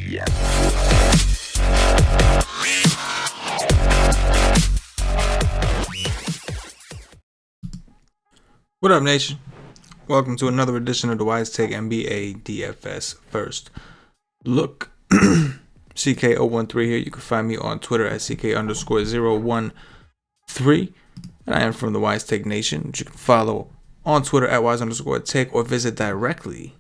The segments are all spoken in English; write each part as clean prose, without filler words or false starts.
What up, nation? Welcome to another edition of the Wise Take NBA DFS First Look. CK013 here. You can find me on Twitter at CK_013. And I am from the Wise Take Nation, which you can follow on Twitter at Wise_Take or visit directly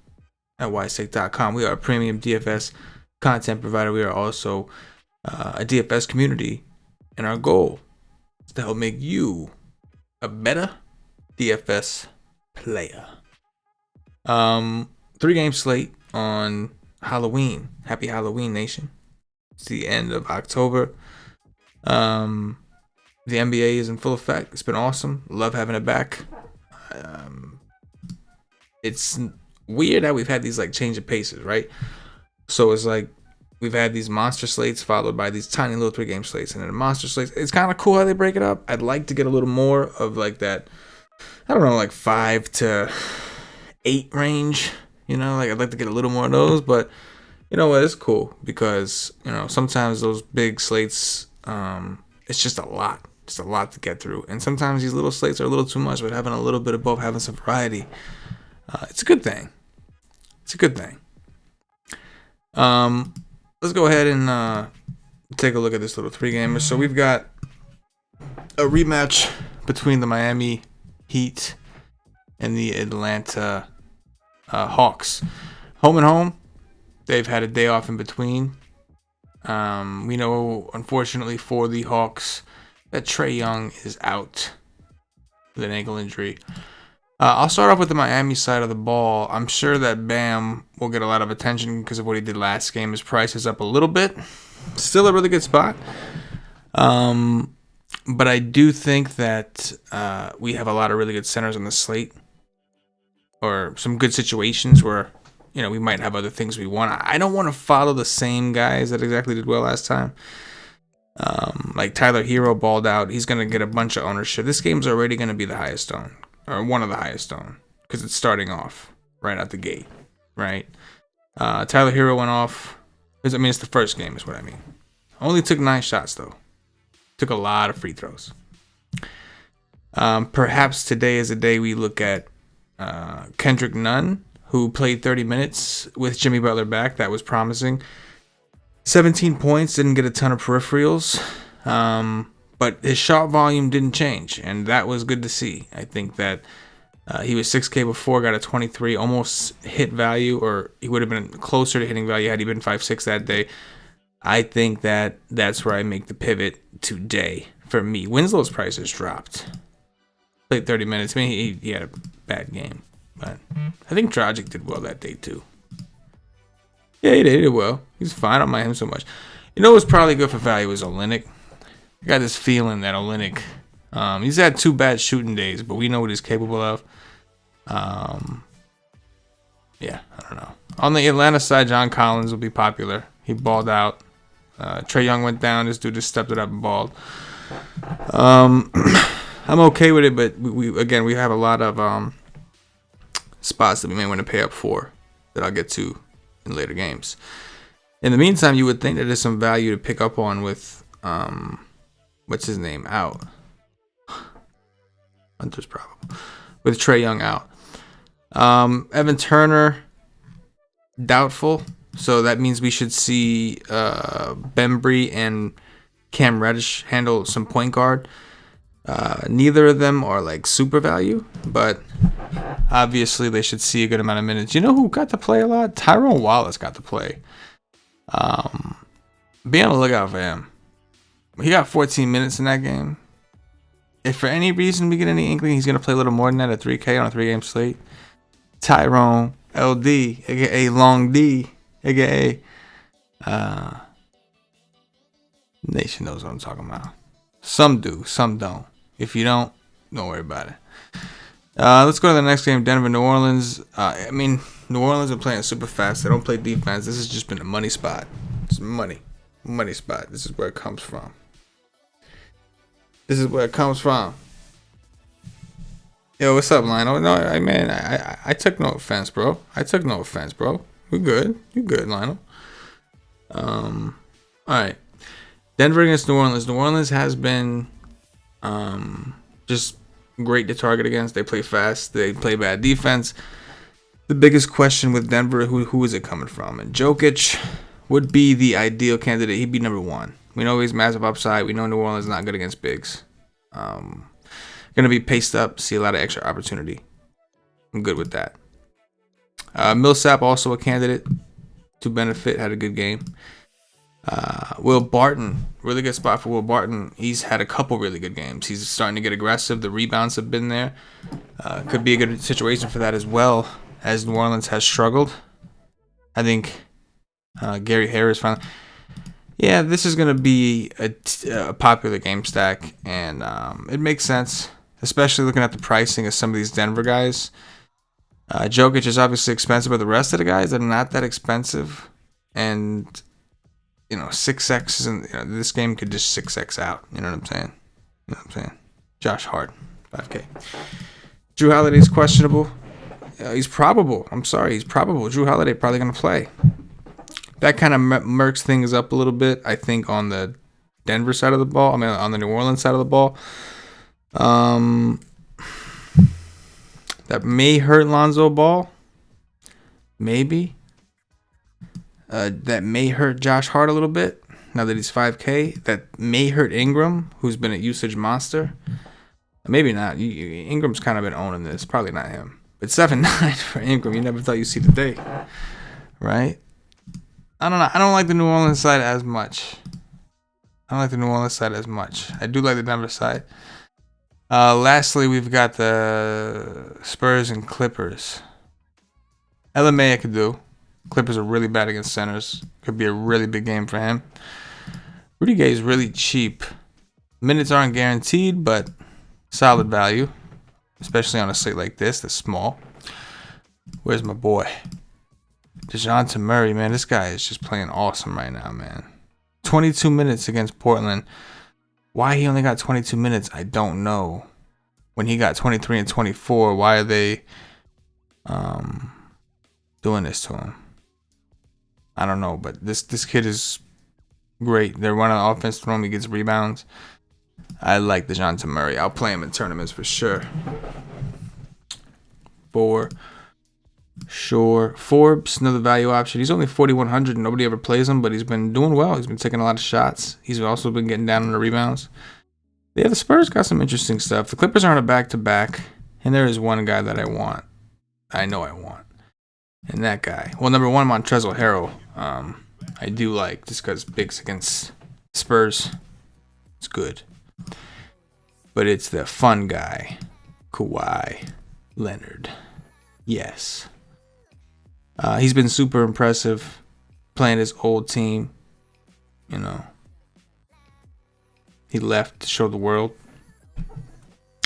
at wisetake.com. We are a premium DFS content provider. We are also a DFS community, and our goal is to help make you a better DFS player. 3-game slate on Halloween. Happy Halloween, nation. It's the end of October. The NBA is in full effect. It's been awesome. Love having it back. It's weird how we've had these like change of paces, right? So it's like we've had these monster slates followed by these tiny little 3-game slates, and then the monster slates. It's kind of cool how they break it up. I'd like to get a little more of like that, I don't know, like 5 to 8 range. You know, like I'd like to get a little more of those, but you know what? It's cool because, you know, sometimes those big slates, it's just a lot. Just a lot to get through. And sometimes these little slates are a little too much, but having a little bit of both, having some variety, it's a good thing. It's a good thing. Let's go ahead and take a look at this little 3-gamer. So we've got a rematch between the Miami Heat and the Atlanta Hawks. Home and home. They've had a day off in between. We know, unfortunately for the Hawks, that Trae Young is out with an ankle injury. I'll start off with the Miami side of the ball. I'm sure that Bam will get a lot of attention because of what he did last game. His price is up a little bit. Still a really good spot. But I do think that we have a lot of really good centers on the slate, or some good situations where, you know, we might have other things we want. I don't want to follow the same guys that exactly did well last time. Like Tyler Hero balled out. He's going to get a bunch of ownership. This game's already going to be the highest owned, or one of the highest owned, because it's starting off right out the gate, right? Tyler Hero went off. It's the first game is what I mean. Only took 9 shots, though. Took a lot of free throws. Perhaps today is a day we look at Kendrick Nunn, who played 30 minutes with Jimmy Butler back. That was promising. 17 points, didn't get a ton of peripherals, but his shot volume didn't change, and that was good to see. I think that he was 6K before, got a 23, almost hit value, or he would have been closer to hitting value had he been 5'6" that day. I think that that's where I make the pivot today for me. Winslow's price has dropped. Played 30 minutes. I mean, he had a bad game, but I think Dragic did well that day too. Yeah, he did well. He's fine. I don't mind him so much. You know what's probably good for value is Olynyk. I got this feeling that Olynyk, he's had 2 bad shooting days, but we know what he's capable of. Yeah, I don't know. On the Atlanta side, John Collins will be popular. He balled out. Trae Young went down. This dude just stepped it up and balled. I'm okay with it, but we have a lot of spots that we may want to pay up for that I'll get to in later games. In the meantime, you would think that there's some value to pick up on with what's his name out. Hunter's problem with Trae Young out. Evan Turner doubtful, so that means we should see Bembry and Cam Reddish handle some point guard. Neither of them are like super value, but obviously they should see a good amount of minutes. You know who got to play a lot? Tyrone Wallace got to play. Be on the lookout for him. He got 14 minutes in that game. If for any reason we get any inkling he's going to play a little more than that at 3K on a 3-game slate, Tyrone LD, aka Long D, aka Nation knows what I'm talking about. Some do, some don't. If you don't worry about it. Let's go to the next game, Denver, New Orleans. New Orleans are playing super fast. They don't play defense. This has just been a money spot. It's money spot. This is where it comes from. Yo, what's up, Lionel? No, I took no offense, bro. We good. You good, Lionel? All right. Denver against New Orleans. New Orleans has been just great to target against. They play fast. They play bad defense. The biggest question with Denver, who is it coming from? And Jokic would be the ideal candidate. He'd be number one. We know he's massive upside. We know New Orleans is not good against bigs. Going to be paced up. See a lot of extra opportunity. I'm good with that. Millsap also a candidate to benefit. Had a good game. Will Barton, really good spot for Will Barton. He's had a couple really good games. He's starting to get aggressive. The rebounds have been there. Could be a good situation for that as well, as New Orleans has struggled. I think Gary Harris finally. Yeah, this is going to be a popular game stack, and it makes sense, especially looking at the pricing of some of these Denver guys. Jokic is obviously expensive, but the rest of the guys are not that expensive. And 6x isn't. This game could just 6x out. You know what I'm saying? Josh Hart, 5K. Drew Holiday's questionable. He's probable. He's probable. Drew Holiday probably going to play. That kind of murks things up a little bit, I think, on the Denver side of the ball. On the New Orleans side of the ball. That may hurt Lonzo Ball. Maybe. That may hurt Josh Hart a little bit, now that he's 5K. That may hurt Ingram, who's been a usage monster. Maybe not. Ingram's kind of been owning this. Probably not him. But 7-9 for Ingram. You never thought you'd see the day. Right? I don't know. I don't like the New Orleans side as much. I do like the Denver side. Lastly, we've got the Spurs and Clippers. LMA I could do. Clippers are really bad against centers. Could be a really big game for him. Rudy Gay is really cheap. Minutes aren't guaranteed, but solid value, especially on a slate like this that's small. Where's my boy? DeJounte Murray, man. This guy is just playing awesome right now, man. 22 minutes against Portland. Why he only got 22 minutes, I don't know. When he got 23 and 24, why are they doing this to him? I don't know, but this kid is great. They're running offense through him. He gets rebounds. I like DeJounte Murray. I'll play him in tournaments for sure. For sure. Forbes, another value option. He's only 4,100. Nobody ever plays him, but he's been doing well. He's been taking a lot of shots. He's also been getting down on the rebounds. Yeah, the Spurs got some interesting stuff. The Clippers are on a back-to-back, and there is one guy that I want. I know I want. And that guy. Well, number one, Montrezl Harrell. I do like, just because bigs against Spurs. It's good. But it's the fun guy, Kawhi Leonard. Yes. He's been super impressive playing his old team. He left to show the world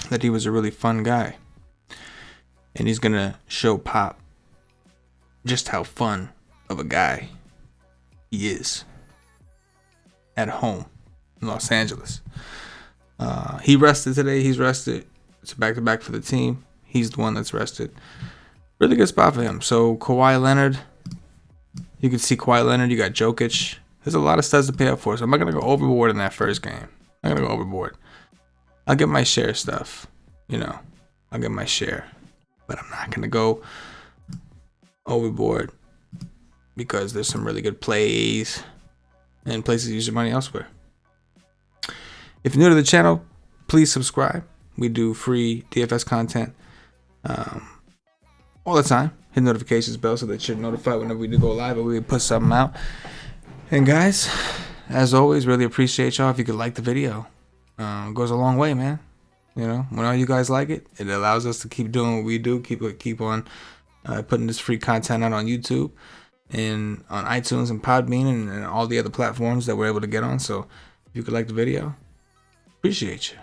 that he was a really fun guy. And he's going to show Pop just how fun of a guy he is at home in Los Angeles. He rested today. He's rested. It's a back-to-back for the team. He's the one that's rested. Really good spot for him. So Kawhi Leonard, you can see Kawhi Leonard. You got Jokic. There's a lot of studs to pay up for. So I'm not going to go overboard in that first game. I'm going to go overboard. I'll get my share stuff. I'll get my share. But I'm not going to go overboard because there's some really good plays and places to use your money elsewhere. If you're new to the channel, please subscribe. We do free DFS content all the time. Hit the notifications bell so that you're notified whenever we do go live or we put something out. And guys, as always, really appreciate y'all if you could like the video. It goes a long way, man. When all you guys like it, it allows us to keep doing what we do. Keep on putting this free content out on YouTube and on iTunes and Podbean and all the other platforms that we're able to get on. So if you could like the video, appreciate you.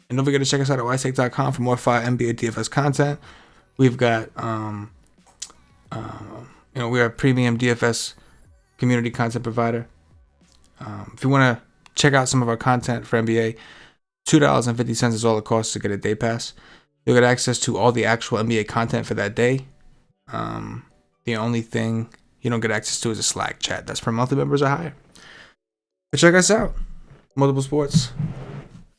And don't forget to check us out at wisec.com for more fire NBA DFS content. We've got we are a premium DFS community content provider. If you want to check out some of our content for NBA, $2.50 is all it costs to get a day pass. You'll get access to all the actual NBA content for that day. The only thing you don't get access to is a Slack chat. That's for monthly members or higher. But check us out. Multiple Sports.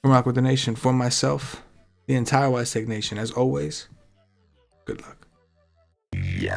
From Rock with the Nation. For myself, the entire Wise Tech Nation. As always, good luck. Yeah.